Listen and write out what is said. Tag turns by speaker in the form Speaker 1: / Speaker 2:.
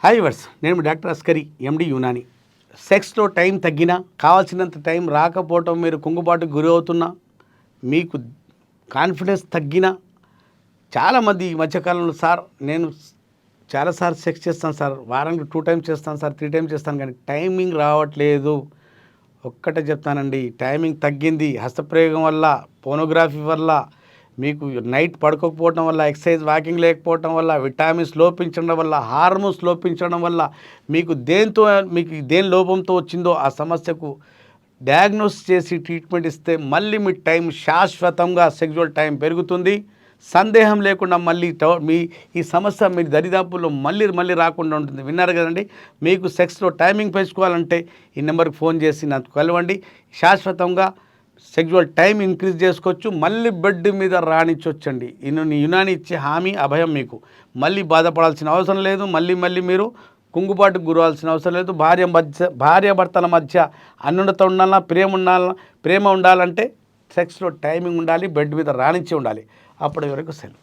Speaker 1: Hi verse, నేను doctor Askari, ఎండి Unani. సెక్స్లో time తగ్గినా, కావాల్సినంత టైం రాకపోవటం, మీరు కుంగుబాటుకు గురి అవుతున్నా, మీకు కాన్ఫిడెన్స్ తగ్గినా, చాలామంది ఈ మధ్యకాలంలో సార్ నేను చాలాసార్లు సెక్స్ చేస్తాను సార్, వారానికి 2 టైమ్స్ చేస్తాను సార్, 3 టైమ్స్ చేస్తాను, కానీ టైమింగ్ రావట్లేదు. ఒక్కటే చెప్తానండి, టైమింగ్ తగ్గింది. హస్తప్రయోగం వల్ల, పోనోగ్రఫీ వల్ల, మీకు నైట్ పడుకోకపోవడం వల్ల, ఎక్సర్సైజ్ వాకింగ్ లేకపోవడం వల్ల, విటామిన్స్ లోపించడం వల్ల, హార్మోన్స్ లోపించడం వల్ల, మీకు దేని లోపంతో వచ్చిందో ఆ సమస్యకు డయాగ్నోస్ చేసి ట్రీట్మెంట్ ఇస్తే మళ్ళీ మీ టైం శాశ్వతంగా సెక్సువల్ టైం పెరుగుతుంది. సందేహం లేకుండా మళ్ళీ మీ ఈ సమస్య మీ దరిదాపుల్లో మళ్ళీ రాకుండా ఉంటుంది. విన్నారు కదండి. మీకు సెక్స్లో టైమింగ్ పెంచుకోవాలంటే ఈ నెంబర్కి ఫోన్ చేసి నాకు కలవండి. శాశ్వతంగా సెక్సువల్ టైం ఇంక్రీజ్ చేసుకోవచ్చు. మళ్ళీ బెడ్ మీద రానిచ్చొచ్చండి. యునాని ఇచ్చే హామీ, అభయం మీకు. మళ్ళీ బాధపడాల్సిన అవసరం లేదు. మళ్ళీ మీరు కుంగుబాటుకు గురవాల్సిన అవసరం లేదు. భార్యాభర్తల మధ్య అన్యోన్యత ఉండాలన్నా, ప్రేమ ఉండాలంటే సెక్స్లో టైమింగ్ ఉండాలి, బెడ్ మీద రానిచ్చే ఉండాలి. అప్పటి వరకు సెలవు.